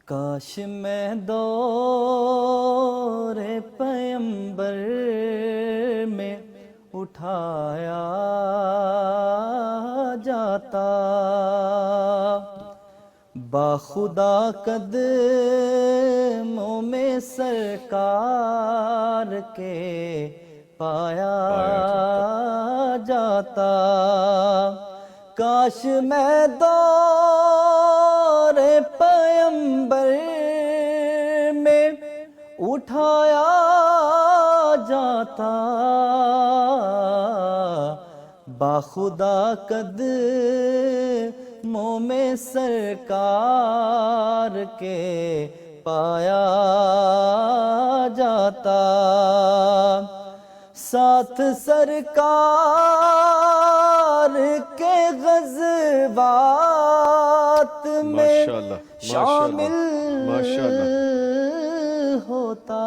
کاش میں دور پیمبر میں اٹھایا جاتا، باخدا قدموں میں سرکار کے پایا جاتا۔ کاش میں دور پیمبر میں اٹھایا جاتا، باخدا قدموں میں سرکار کے پایا جاتا۔ ساتھ سرکار کے غزوات میں شامل ہوتا،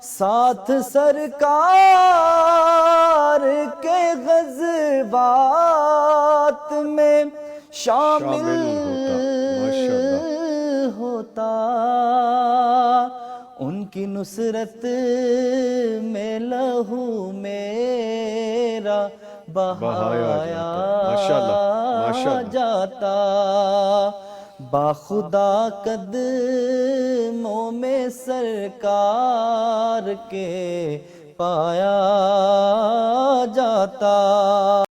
ساتھ سرکار کے غزوات میں شامل ہوتا، ان کی نصرت میں لہو میرا بہایا جاتا، باخدا قدموں میں سرکار کے پایا جاتا۔